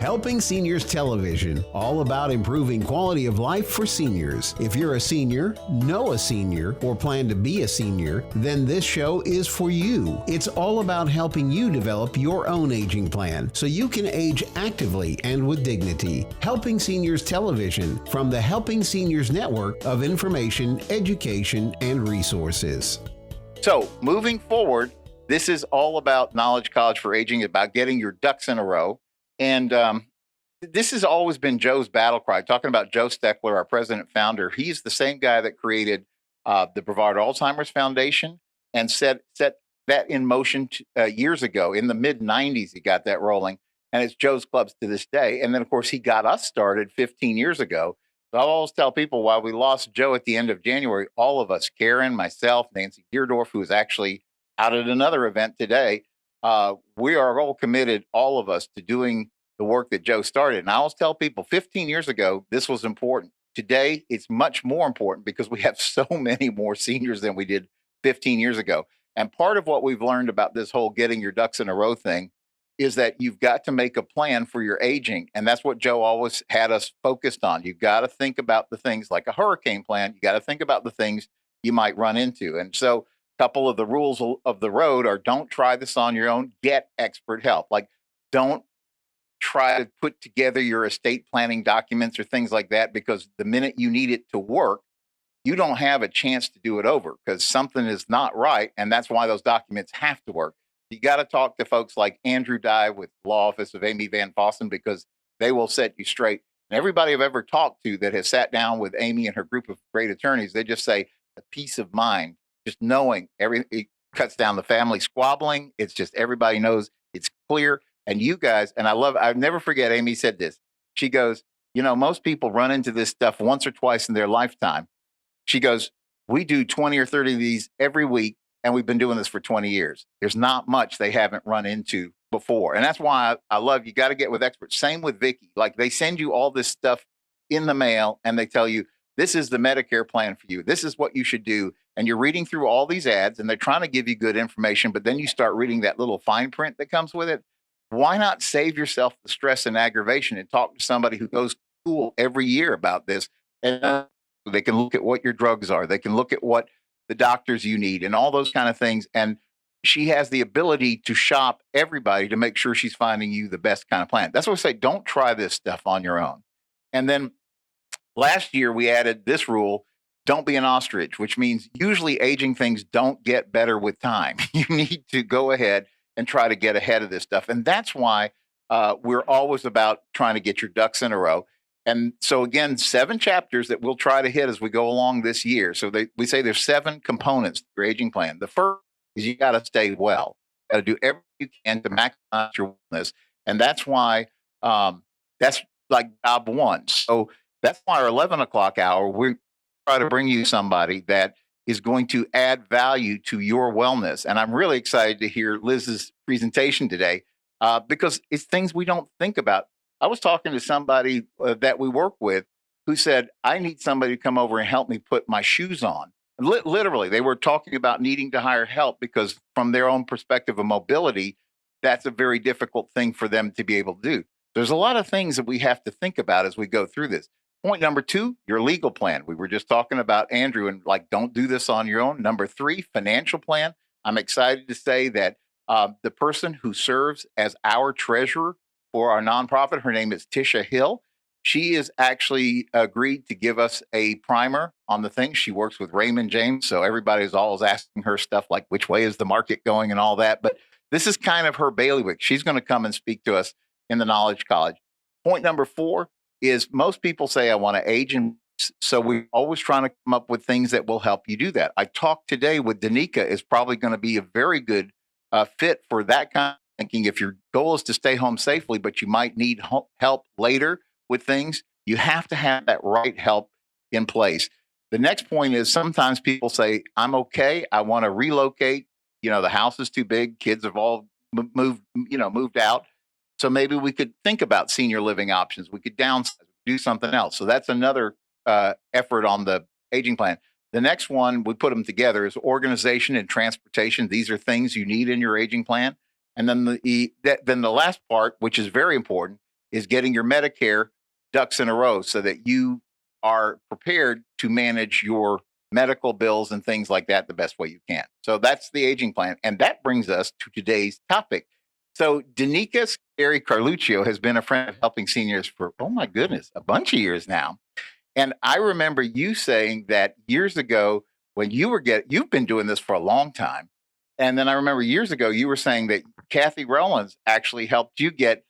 Helping Seniors Television, all about improving quality of life for seniors. If you're a senior, know a senior, or plan to be a senior, then this show is for you. It's all about helping you develop your own aging plan so you can age actively and with dignity. Helping Seniors Television from the Helping Seniors Network of information, education, and resources. So moving forward, this is all about Knowledge College for Aging, about getting your ducks in a row. And this has always been Joe's battle cry. Talking about Joe Steckler, our president founder, he's the same guy that created the Brevard Alzheimer's Foundation and set that in motion years ago. In the mid-'90s, he got that rolling. And it's Joe's clubs to this day. And then, of course, he got us started 15 years ago. So I always tell people, while we lost Joe at the end of January, all of us, Karen, myself, Nancy Deerdorf, who is actually out at another event today, we are all committed, all of us, to doing the work that Joe started. And I always tell people 15 years ago, this was important. Today, it's much more important because we have so many more seniors than we did 15 years ago. And part of what we've learned about this whole getting your ducks in a row thing is that you've got to make a plan for your aging. And that's what Joe always had us focused on. You've got to think about the things like a hurricane plan. You got to think about the things you might run into. And so couple of the rules of the road are: don't try this on your own, get expert help. Like, don't try to put together your estate planning documents or things like that, because the minute you need it to work, you don't have a chance to do it over because something is not right. And that's why those documents have to work. You got to talk to folks like Andrew Dye with Law Office of Amy Van Fossen, because they will set you straight. And everybody I've ever talked to that has sat down with Amy and her group of great attorneys, they just say the peace of mind. Just knowing it cuts down the family squabbling. It's just everybody knows it's clear. And you guys, and I'll never forget, Amy said this. She goes, most people run into this stuff once or twice in their lifetime. She goes, we do 20 or 30 of these every week, and we've been doing this for 20 years. There's not much they haven't run into before. And that's why I love, you got to get with experts. Same with Vicki. Like, they send you all this stuff in the mail and they tell you, this is the Medicare plan for you. This is what you should do. And you're reading through all these ads and they're trying to give you good information, but then you start reading that little fine print that comes with it. Why not save yourself the stress and aggravation and talk to somebody who goes to school every year about this? And they can look at what your drugs are. They can look at what the doctors you need and all those kind of things. And she has the ability to shop everybody to make sure she's finding you the best kind of plan. That's what we say. Don't try this stuff on your own. And then last year, we added this rule: don't be an ostrich, which means usually aging things don't get better with time. You need to go ahead and try to get ahead of this stuff. And that's why we're always about trying to get your ducks in a row. And so, again, 7 chapters that we'll try to hit as we go along this year. So we say there's 7 components to your aging plan. The first is you got to stay well. You got to do everything you can to maximize your wellness. And that's why that's like job one. So that's why our 11 o'clock hour, we try to bring you somebody that is going to add value to your wellness. And I'm really excited to hear Liz's presentation today because it's things we don't think about. I was talking to somebody that we work with who said, I need somebody to come over and help me put my shoes on. And literally, they were talking about needing to hire help because from their own perspective of mobility, that's a very difficult thing for them to be able to do. There's a lot of things that we have to think about as we go through this. Point number 2, your legal plan. We were just talking about Andrew and don't do this on your own. Number 3, financial plan. I'm excited to say that the person who serves as our treasurer for our nonprofit, her name is Tisha Hill. She is actually agreed to give us a primer on the things. She works with Raymond James, so everybody's always asking her stuff like which way is the market going and all that. But this is kind of her bailiwick. She's going to come and speak to us in the Knowledge College. Point number 4 is most people say, I want to age. And so we're always trying to come up with things that will help you do that. I talked today with Danica is probably going to be a very good fit for that kind of thinking. If your goal is to stay home safely, but you might need help later with things, you have to have that right help in place. The next point is sometimes people say, I'm okay. I want to relocate. The house is too big. Kids have all moved out. So maybe we could think about senior living options. We could downsize, do something else. So that's another effort on the aging plan. The next one, we put them together, is organization and transportation. These are things you need in your aging plan. And then the last part, which is very important, is getting your Medicare ducks in a row so that you are prepared to manage your medical bills and things like that the best way you can. So that's the aging plan. And that brings us to today's topic. So Danica Scuderi-Carluccio has been a friend of helping seniors for, oh my goodness, a bunch of years now. And I remember you saying that years ago when you've been doing this for a long time. And then I remember years ago, you were saying that Kathy Rowlands actually helped you get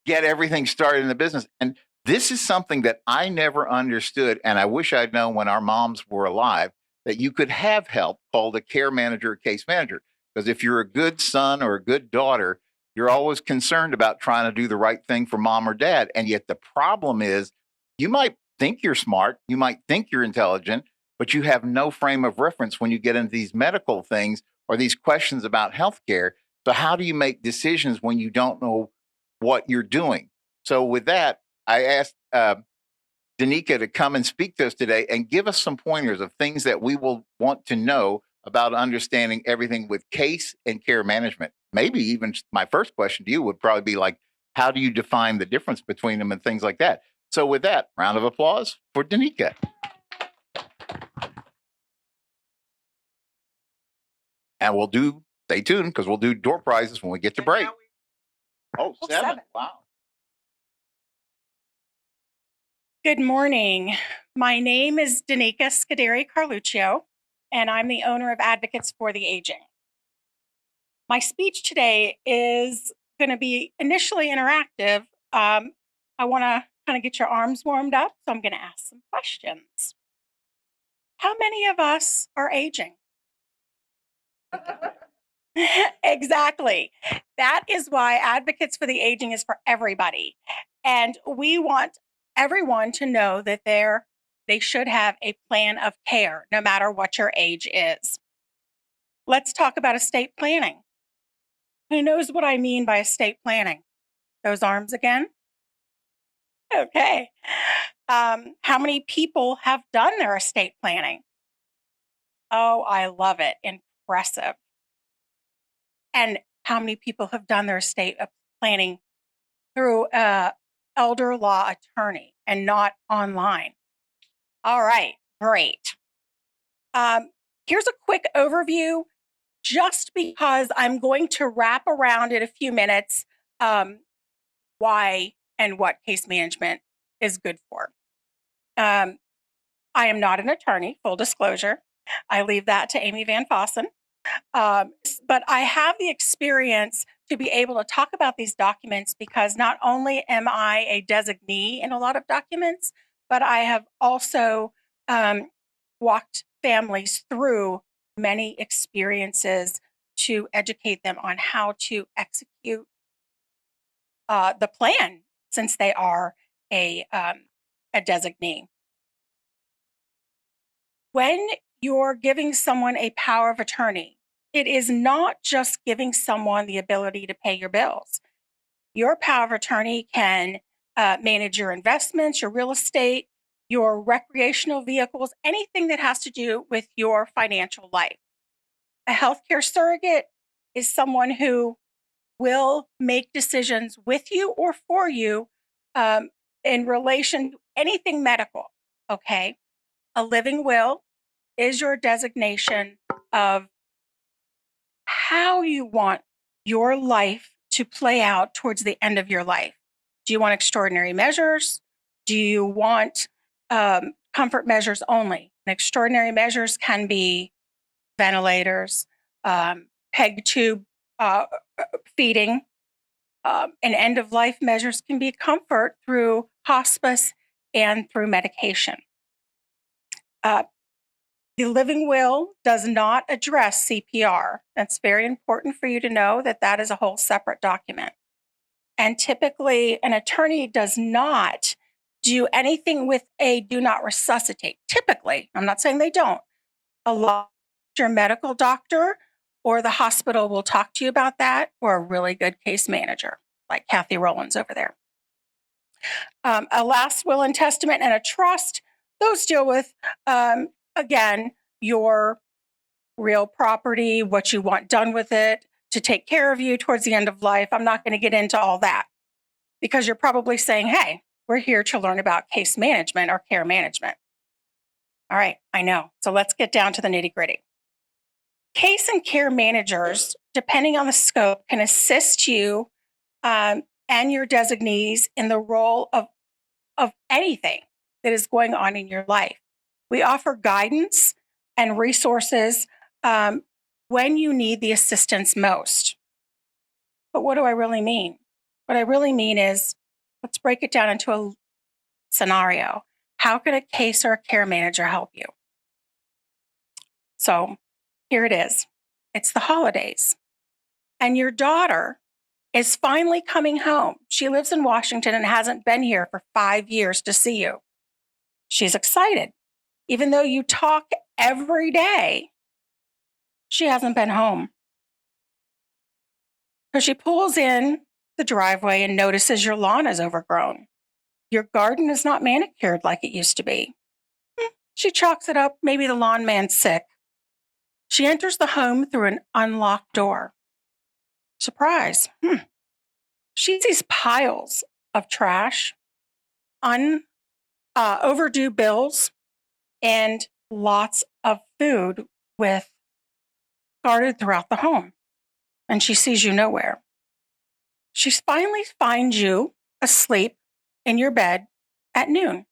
everything started in the business. And this is something that I never understood. And I wish I'd known when our moms were alive that you could have help called a care manager, or case manager. Because if you're a good son or a good daughter, you're always concerned about trying to do the right thing for mom or dad. And yet the problem is you might think you're smart, you might think you're intelligent, but you have no frame of reference when you get into these medical things or these questions about healthcare. So how do you make decisions when you don't know what you're doing? So with that, I asked Danica to come and speak to us today and give us some pointers of things that we will want to know about understanding everything with case and care management. Maybe even my first question to you would probably be like, how do you define the difference between them and things like that? So with that, round of applause for Danica. And stay tuned because we'll do door prizes when we get to break. Oh, 7. Wow. Good morning. My name is Danica Scuderi-Carluccio, and I'm the owner of Advocates for the Aging. My speech today is going to be initially interactive. I want to kind of get your arms warmed up, so I'm going to ask some questions. How many of us are aging? Exactly. That is why Advocates for the Aging is for everybody. And we want everyone to know that they should have a plan of care, no matter what your age is. Let's talk about estate planning. Who knows what I mean by estate planning? Those arms again? Okay. How many people have done their estate planning? Oh, I love it. Impressive. And how many people have done their estate planning through an elder law attorney and not online? All right, great. Here's a quick overview, just because I'm going to wrap around in a few minutes why and what case management is good for. I am not an attorney, full disclosure. I leave that to Amy Van Fossen. But I have the experience to be able to talk about these documents because not only am I a designee in a lot of documents, but I have also walked families through many experiences to educate them on how to execute the plan since they are a designee. When you're giving someone a power of attorney, it is not just giving someone the ability to pay your bills. Your power of attorney can manage your investments, your real estate, your recreational vehicles, anything that has to do with your financial life. A healthcare surrogate is someone who will make decisions with you or for you in relation to anything medical, okay? A living will is your designation of how you want your life to play out towards the end of your life. Do you want extraordinary measures? Do you want comfort measures only? And extraordinary measures can be ventilators, peg tube feeding, and end-of-life measures can be comfort through hospice and through medication. The living will does not address CPR. That's very important for you to know that is a whole separate document. And typically, an attorney does not do anything with a do not resuscitate. Typically, I'm not saying they don't. A lot, your medical doctor or the hospital will talk to you about that, or a really good case manager, like Kathy Rowlands over there. A last will and testament and a trust, those deal with, again, your real property, what you want done with it to take care of you towards the end of life. I'm not going to get into all that. because you're probably saying, hey, we're here to learn about case management or care management. All right, I know. So let's get down to the nitty gritty. Case and care managers, depending on the scope, can assist you and your designees in the role of anything that is going on in your life. We offer guidance and resources when you need the assistance most. But what do I really mean? What I really mean is, let's break it down into a scenario. How could a case or a care manager help you? So here it is. It's the holidays. And your daughter is finally coming home. She lives in Washington and hasn't been here for 5 years to see you. She's excited. Even though you talk every day, she hasn't been home. So she pulls in the driveway and notices your lawn is overgrown. Your garden is not manicured like it used to be. She chalks it up, maybe the lawn man's sick. She enters the home through an unlocked door. Surprise. She sees piles of trash, overdue bills, and lots of food guarded throughout the home. And she sees you nowhere. She finally finds you asleep in your bed at noon.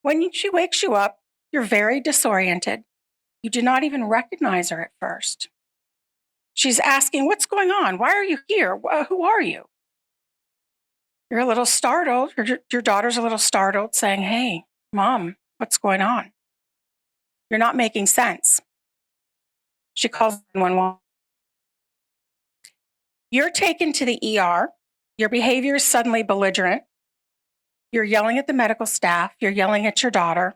When she wakes you up, you're very disoriented. You do not even recognize her at first. She's asking, what's going on? Why are you here? Who are you? You're a little startled. Your daughter's a little startled, saying, hey, Mom, what's going on? You're not making sense. She calls 911. You're taken to the ER. Your behavior is suddenly belligerent. You're yelling at the medical staff. You're yelling at your daughter.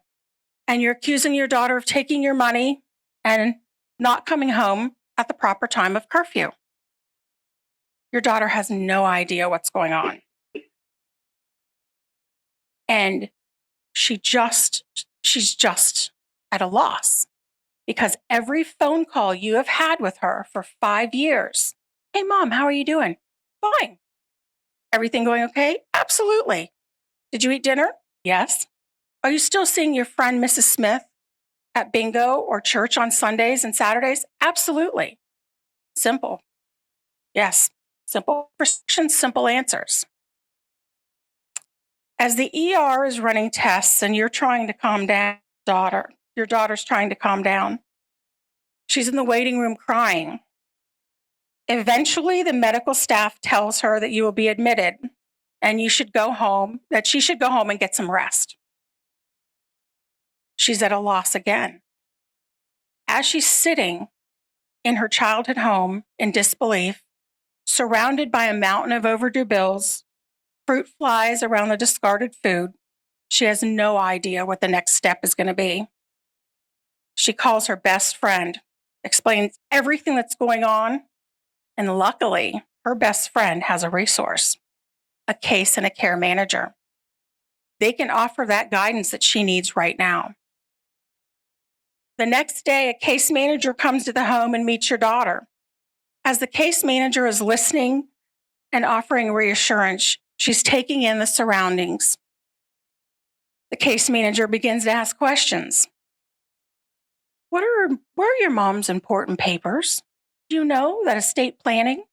And you're accusing your daughter of taking your money and not coming home at the proper time of curfew. Your daughter has no idea what's going on. And she's just at a loss because every phone call you have had with her for 5 years, hey, Mom, how are you doing? Fine. Everything going okay? Absolutely. Did you eat dinner? Yes. Are you still seeing your friend, Mrs. Smith, at bingo or church on Sundays and Saturdays? Absolutely. Simple. Yes. Simple questions, simple answers. As the ER is running tests and you're trying to calm down your daughter's trying to calm down. She's in the waiting room crying. Eventually, the medical staff tells her that you will be admitted and you should go home, that she should go home and get some rest. She's at a loss again. As she's sitting in her childhood home in disbelief, surrounded by a mountain of overdue bills, fruit flies around the discarded food, she has no idea what the next step is going to be. She calls her best friend, explains everything that's going on, and luckily, her best friend has a resource, a case and a care manager. They can offer that guidance that she needs right now. The next day, a case manager comes to the home and meets your daughter. As the case manager is listening and offering reassurance, she's taking in the surroundings. The case manager begins to ask questions. Where are your mom's important papers? Do you know that estate planning?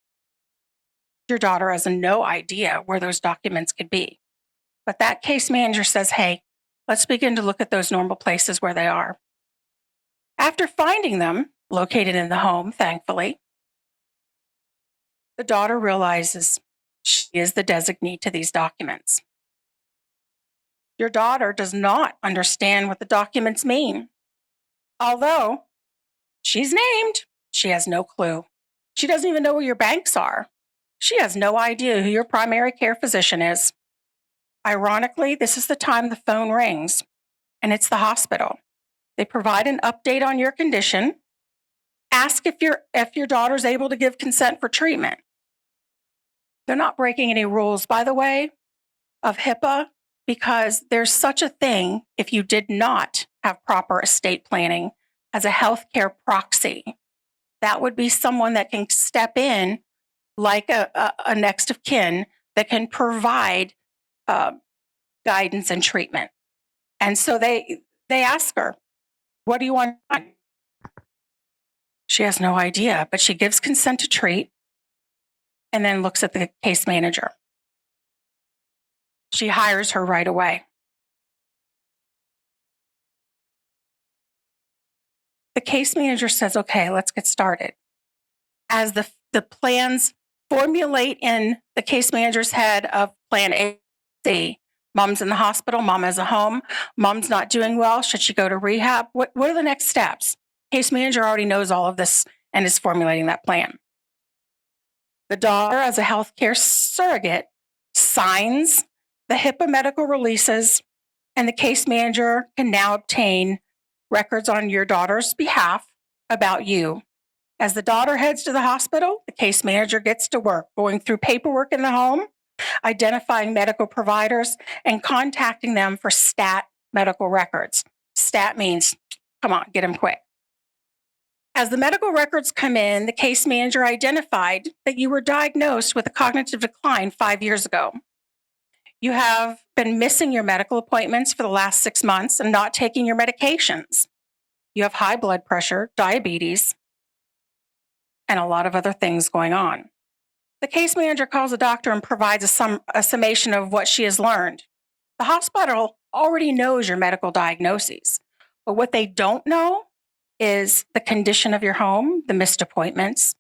Your daughter has no idea where those documents could be. But that case manager says, hey, let's begin to look at those normal places where they are. After finding them, located in the home, thankfully, the daughter realizes she is the designee to these documents. Your daughter does not understand what the documents mean. Although she's named, she has no clue. She doesn't even know where your banks are. She has no idea who your primary care physician is. Ironically, this is the time the phone rings, and it's the hospital. They provide an update on your condition, ask if your daughter's able to give consent for treatment. They're not breaking any rules, by the way, of HIPAA, because there's such a thing if you did not have proper estate planning as a healthcare proxy. That would be someone that can step in like a next of kin that can provide guidance and treatment. And so they ask her, what do you want done? She has no idea, but she gives consent to treat and then looks at the case manager. She hires her right away. The case manager says, okay, let's get started. As the plans formulate in the case manager's head of plan A, C, mom's in the hospital, mom has a home, mom's not doing well, should she go to rehab? What are the next steps? Case manager already knows all of this and is formulating that plan. The daughter, as a healthcare surrogate, signs the HIPAA medical releases, and the case manager can now obtain records on your daughter's behalf about you. As the daughter heads to the hospital, the case manager gets to work going through paperwork in the home, identifying medical providers, and contacting them for STAT medical records. STAT means, come on, get them quick. As the medical records come in, the case manager identified that you were diagnosed with a cognitive decline 5 years ago. You have been missing your medical appointments for the last 6 months and not taking your medications. You have high blood pressure, diabetes, and a lot of other things going on. The case manager calls a doctor and provides a summation of what she has learned. The hospital already knows your medical diagnoses, but what they don't know is the condition of your home, the missed appointments,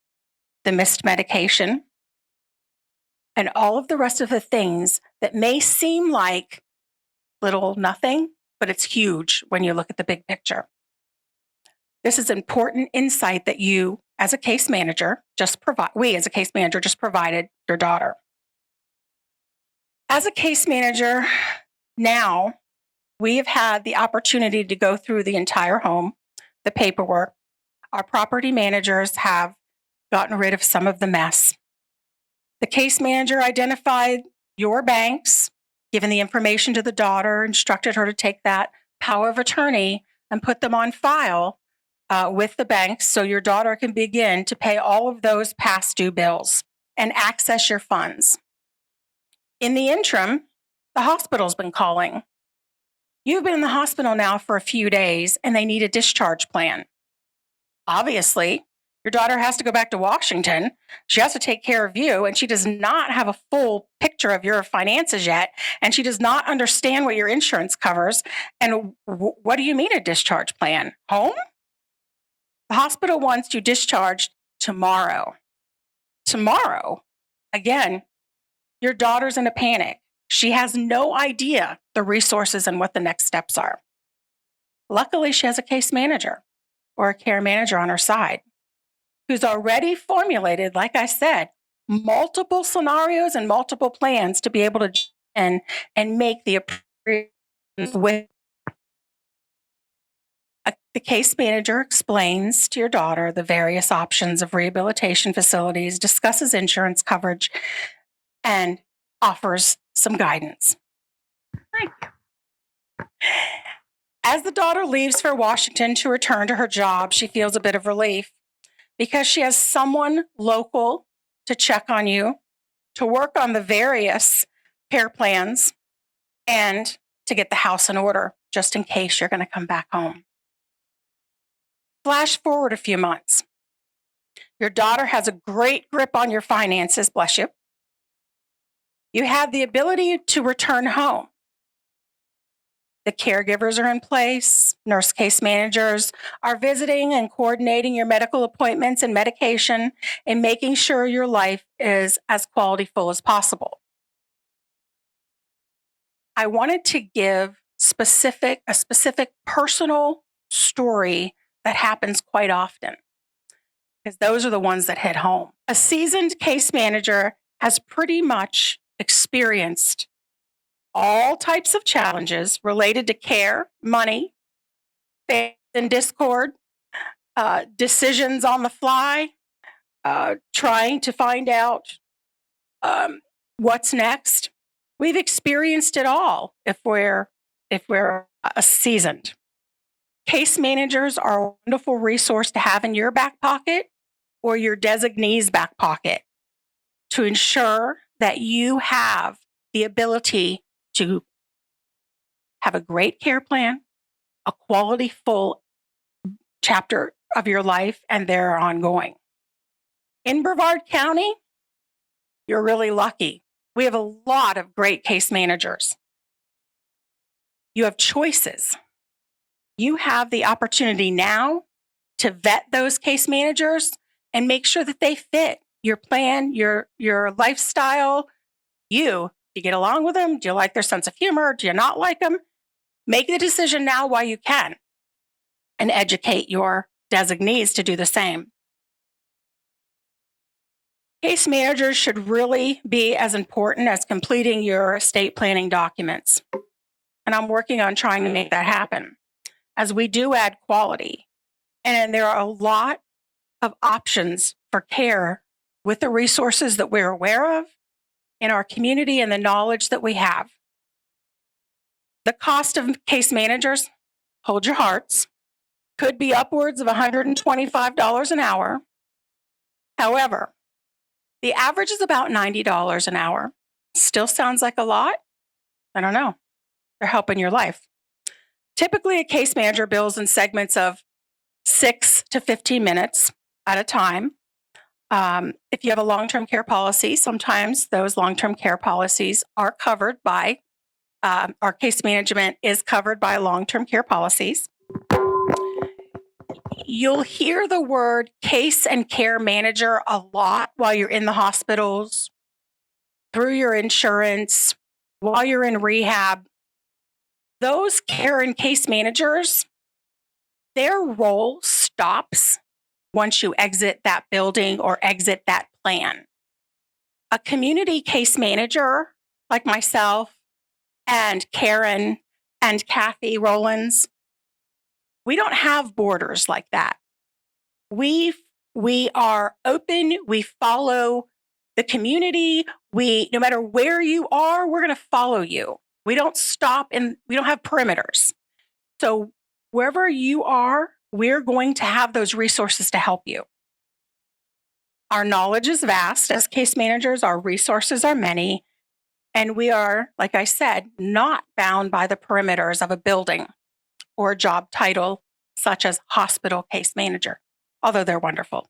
the missed medication, and all of the rest of the things that may seem like little nothing, but it's huge when you look at the big picture. This is important insight that you, as a case manager, we as a case manager just provided your daughter. As a case manager, now we have had the opportunity to go through the entire home, the paperwork. Our property managers have gotten rid of some of the mess. The case manager identified your banks, given the information to the daughter, instructed her to take that power of attorney and put them on file with the banks so your daughter can begin to pay all of those past due bills and access your funds. In the interim, the hospital's been calling. You've been in the hospital now for a few days and they need a discharge plan. Obviously, your daughter has to go back to Washington. She has to take care of you, and she does not have a full picture of your finances yet, and she does not understand what your insurance covers. And what do you mean a discharge plan? Home? The hospital wants you discharged tomorrow. Tomorrow? Again, your daughter's in a panic. She has no idea the resources and what the next steps are. Luckily, she has a case manager or a care manager on her side who's already formulated, like I said, multiple scenarios and multiple plans to be able to and make the appropriate with. The case manager explains to your daughter the various options of rehabilitation facilities, discusses insurance coverage, and offers some guidance. Thank you. As the daughter leaves for Washington to return to her job, she feels a bit of relief because she has someone local to check on you, to work on the various care plans, and to get the house in order, just in case you're going to come back home. Flash forward a few months. Your daughter has a great grip on your finances, bless you. You have the ability to return home. The caregivers are in place. Nurse case managers are visiting and coordinating your medical appointments and medication and making sure your life is as quality full as possible. I wanted to give a specific personal story that happens quite often, because those are the ones that hit home. A seasoned case manager has pretty much experienced all types of challenges related to care, money, faith and discord, decisions on the fly, trying to find out what's next. We've experienced it all if we're seasoned. Case managers are a wonderful resource to have in your back pocket or your designee's back pocket to ensure that you have the ability to have a great care plan, a quality full chapter of your life, and they're ongoing. In Brevard County, you're really lucky. We have a lot of great case managers. You have choices. You have the opportunity now to vet those case managers and make sure that they fit your plan, your lifestyle. Do you get along with them? Do you like their sense of humor? Do you not like them? Make the decision now while you can and educate your designees to do the same. Case managers should really be as important as completing your estate planning documents. And I'm working on trying to make that happen as we do add quality. And there are a lot of options for care with the resources that we're aware of in our community and the knowledge that we have. The cost of case managers, hold your hearts, could be upwards of $125 an hour. However, the average is about $90 an hour. Still sounds like a lot? I don't know. They're helping your life. Typically, a case manager bills in segments of 6 to 15 minutes at a time. If you have a long-term care policy, sometimes those long-term care policies are covered by, our case management is covered by long-term care policies. You'll hear the word case and care manager a lot while you're in the hospitals, through your insurance, while you're in rehab. Those care and case managers, their role stops once you exit that building or exit that plan. A community case manager like myself and Karen and Kathy Rollins, we don't have borders like that. We are open. We follow the community. No matter where you are, we're going to follow you. We don't stop and we don't have perimeters. So wherever you are, we're going to have those resources to help you. Our knowledge is vast as case managers. Our resources are many. And we are, like I said, not bound by the perimeters of a building or a job title such as hospital case manager, although they're wonderful.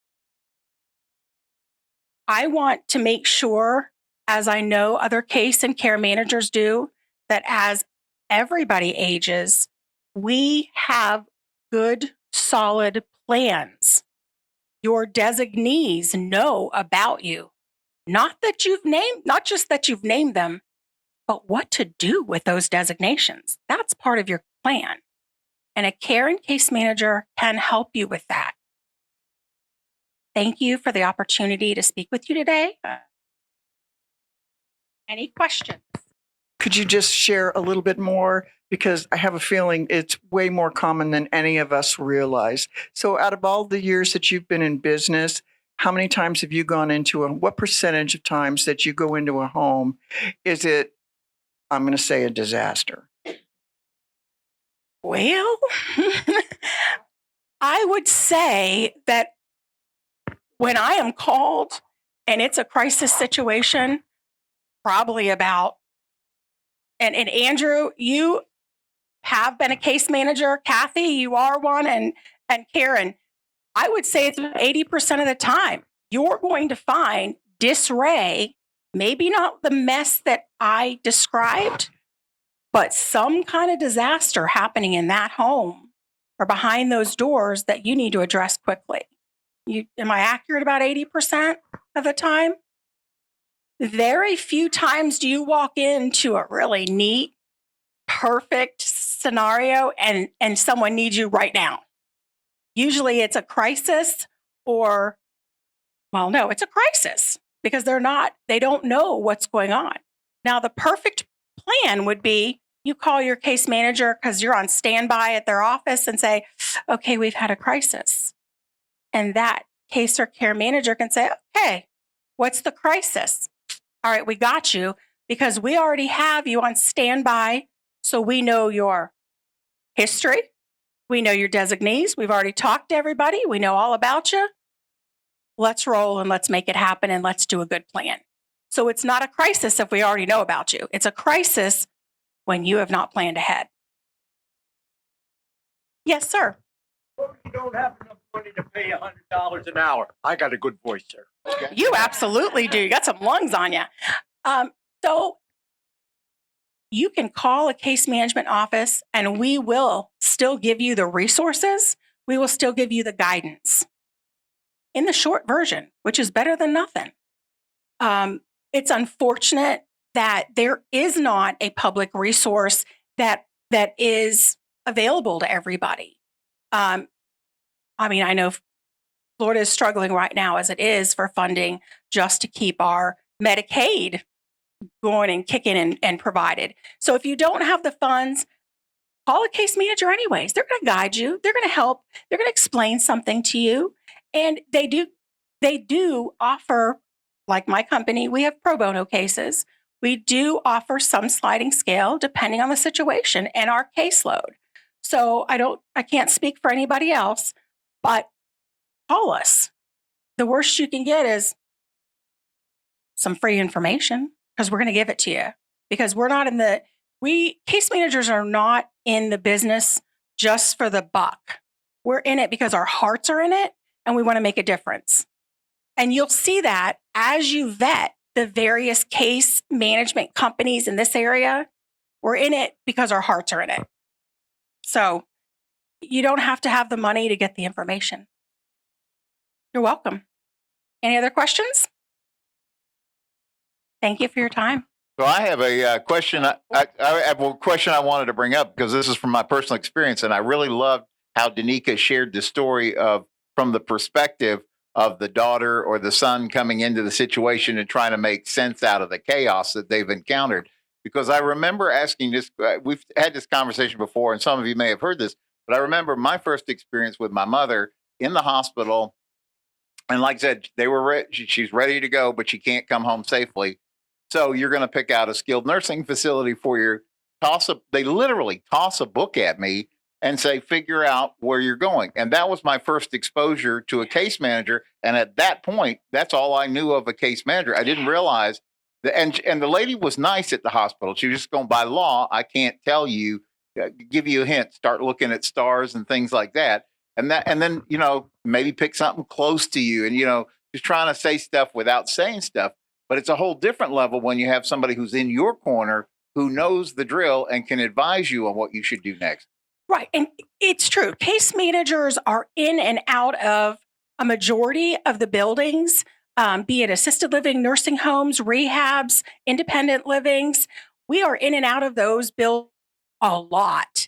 I want to make sure, as I know other case and care managers do, that as everybody ages, we have good, solid plans. Your designees know about you. Not just that you've named them, but what to do with those designations. That's part of your plan. And a care and case manager can help you with that. Thank you for the opportunity to speak with you today. Any questions? Could you just share a little bit more? Because I have a feeling it's way more common than any of us realize. So out of all the years that you've been in business, how many times have you gone into what percentage of times that you go into a home, is it, I'm going to say, a disaster? Well, I would say that when I am called and it's a crisis situation, probably about, and Andrew, you have been a case manager. Kathy, you are one, and Karen, I would say it's 80% of the time you're going to find disarray, maybe not the mess that I described, but some kind of disaster happening in that home or behind those doors that you need to address quickly. Am I accurate about 80% of the time? Very few times do you walk into a really neat, perfect scenario and someone needs you right now. Usually it's a crisis it's a crisis because they don't know what's going on. Now, the perfect plan would be you call your case manager because you're on standby at their office and say, okay, we've had a crisis. And that case or care manager can say, okay, what's the crisis? All right, we got you because we already have you on standby. So we know your history. We know your designees. We've already talked to everybody. We know all about you. Let's roll and let's make it happen and let's do a good plan. So it's not a crisis if we already know about you. It's a crisis when you have not planned ahead. Yes, sir. Well, you don't have enough money to pay $100 an hour. I got a good voice, sir. You absolutely do. You got some lungs on you. So you can call a case management office and we will still give you the resources. We will still give you the guidance in the short version, which is better than nothing. It's unfortunate that there is not a public resource that is available to everybody. I know Florida is struggling right now as it is for funding just to keep our Medicaid going and kicking and provided. So if you don't have the funds, call a case manager anyways. They're going to guide you. They're going to help. They're going to explain something to you. And they do offer, like my company, we have pro bono cases. We do offer some sliding scale depending on the situation and our caseload. So I can't speak for anybody else, but call us. The worst you can get is some free information because we're going to give it to you because case managers are not in the business just for the buck. We're in it because our hearts are in it and we want to make a difference. And you'll see that as you vet the various case management companies in this area, we're in it because our hearts are in it. So you don't have to have the money to get the information. You're welcome. Any other questions? Thank you for your time. So I have a question. I have a question I wanted to bring up because this is from my personal experience, and I really loved how Danica shared the story from the perspective of the daughter or the son coming into the situation and trying to make sense out of the chaos that they've encountered. Because I remember asking this, we've had this conversation before, and some of you may have heard this, but I remember my first experience with my mother in the hospital. And like I said, she's ready to go, but she can't come home safely. So you're going to pick out a skilled nursing facility for your they literally toss a book at me and say, figure out where you're going. And that was my first exposure to a case manager. And at that point, that's all I knew of a case manager. I didn't realize that. And the lady was nice at the hospital. She was just going, by law, I can't tell you, give you a hint, start looking at stars and things like that. And then, maybe pick something close to you and, just trying to say stuff without saying stuff. But it's a whole different level when you have somebody who's in your corner who knows the drill and can advise you on what you should do next. Right. And it's true. Case managers are in and out of a majority of the buildings, be it assisted living, nursing homes, rehabs, independent livings. We are in and out of those buildings a lot.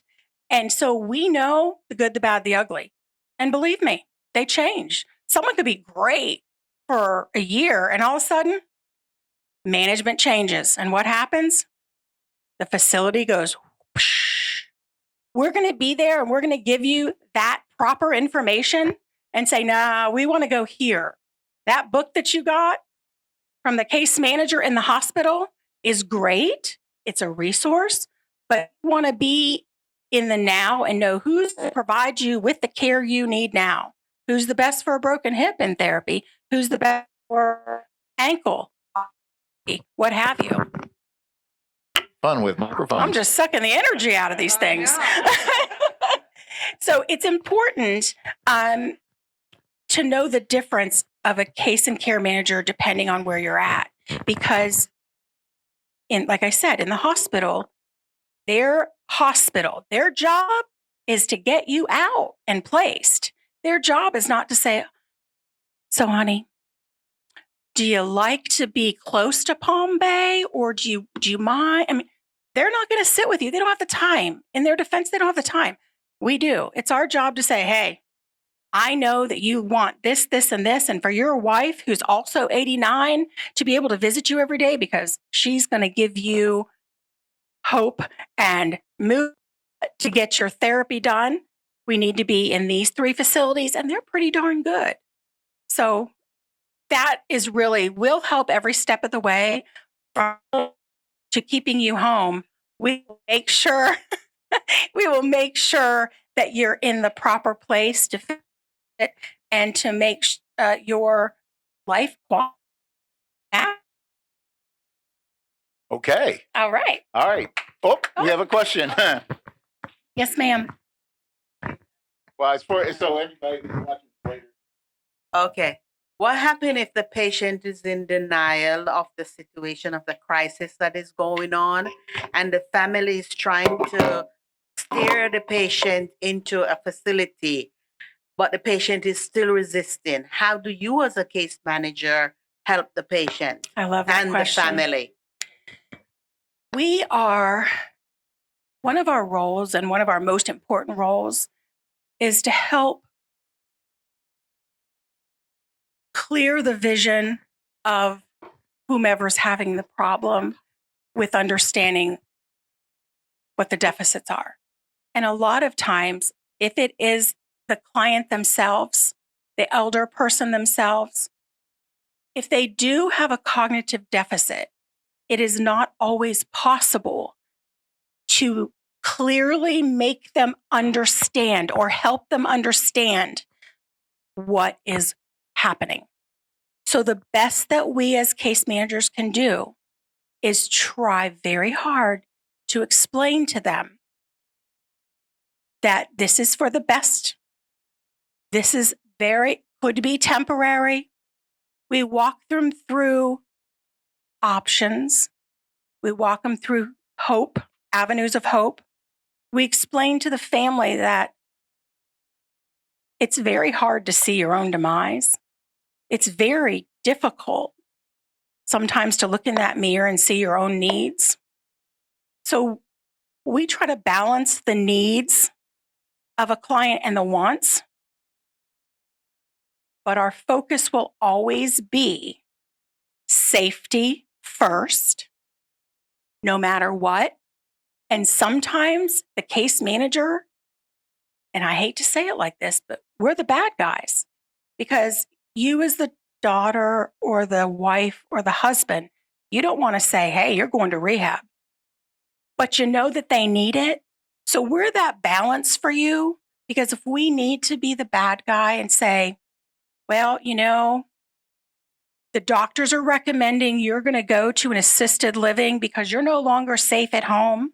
And so we know the good, the bad, the ugly. And believe me, they change. Someone could be great for a year and all of a sudden, management changes. And what happens? The facility goes, whoosh. We're going to be there and we're going to give you that proper information and say, nah, we want to go here. That book that you got from the case manager in the hospital is great. It's a resource, but you want to be in the now and know who's going to provide you with the care you need now. Who's the best for a broken hip in therapy? Who's the best for ankle? What have you? Fun with microphones. I'm just sucking the energy out of these things. So it's important to know the difference of a case and care manager depending on where you're at. Because, like I said, in the hospital, their job is to get you out and placed. Their job is not to say, so honey, do you like to be close to Palm Bay or do you mind? I mean, they're not going to sit with you. They don't have the time. In their defense, they don't have the time. We do. It's our job to say, hey, I know that you want this, this, and this. And for your wife, who's also 89, to be able to visit you every day because she's going to give you hope and move to get your therapy done. We need to be in these 3 facilities, and they're pretty darn good. So that is really will help every step of the way from to keeping you home. We will make sure that you're in the proper place to fit it and to make your life quality Okay. All right. All right. Oh, we have a question. Yes, ma'am. Well, it's for so anybody who's watching later. Okay. What happens if the patient is in denial of the situation of the crisis that is going on and the family is trying to steer the patient into a facility, but the patient is still resisting? How do you as a case manager help the patient I love that and question. the family? One of our roles, and one of our most important roles, is to help clear the vision of whomever's having the problem with understanding what the deficits are. And a lot of times, if it is the client themselves, the elder person themselves, if they do have a cognitive deficit, it is not always possible to clearly make them understand or help them understand what is happening. So the best that we as case managers can do is try very hard to explain to them that this is for the best. This is could be temporary. We walk them through options. We walk them through hope, avenues of hope. We explain to the family that it's very hard to see your own demise. It's very difficult sometimes to look in that mirror and see your own needs. So we try to balance the needs of a client and the wants, but our focus will always be safety first, no matter what. And sometimes the case manager, and I hate to say it like this, but we're the bad guys, because you as the daughter or the wife or the husband, you don't want to say, hey, you're going to rehab, but you know that they need it. So we're that balance for you, because if we need to be the bad guy and say, well, the doctors are recommending you're going to go to an assisted living because you're no longer safe at home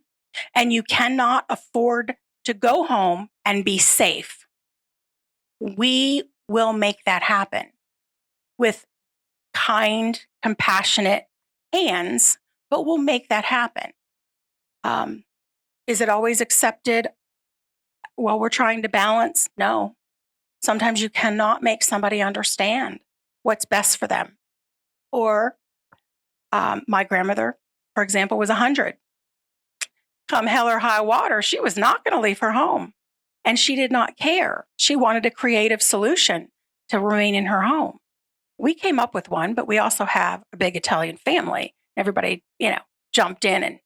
and you cannot afford to go home and be safe. We will make that happen with kind, compassionate hands, but we'll make that happen. Is it always accepted while we're trying to balance? No. Sometimes you cannot make somebody understand what's best for them. Or my grandmother, for example, was 100. Come hell or high water, she was not going to leave her home. And she did not care. She wanted a creative solution to remain in her home. We came up with one, but we also have a big Italian family. Everybody, jumped in and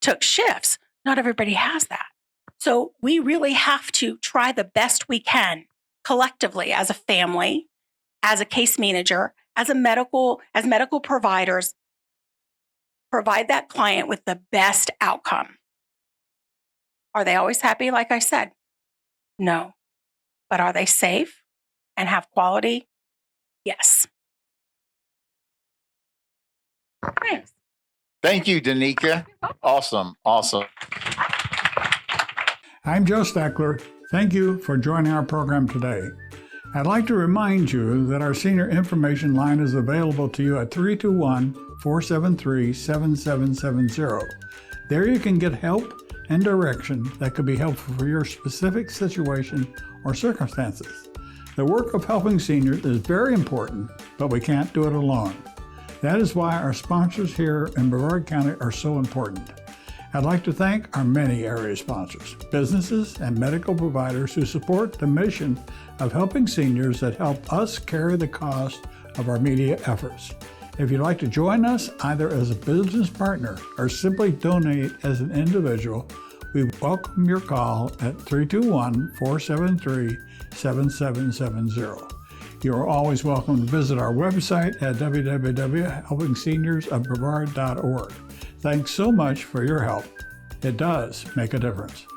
took shifts. Not everybody has that. So we really have to try the best we can collectively as a family, as a case manager, as medical providers, provide that client with the best outcome. Are they always happy, like I said? No. But are they safe and have quality? Yes. Thanks. Thank you, Danica. Awesome. I'm Joe Steckler. Thank you for joining our program today. I'd like to remind you that our senior information line is available to you at 321-473-7770. There you can get help and direction that could be helpful for your specific situation or circumstances. The work of helping seniors is very important, but we can't do it alone. That is why our sponsors here in Brevard County are so important. I'd like to thank our many area sponsors, businesses, and medical providers who support the mission of helping seniors that help us carry the cost of our media efforts. If you'd like to join us either as a business partner or simply donate as an individual, we welcome your call at 321-473-7770. You are always welcome to visit our website at www.helpingseniorsofbrevard.org. Thanks so much for your help. It does make a difference.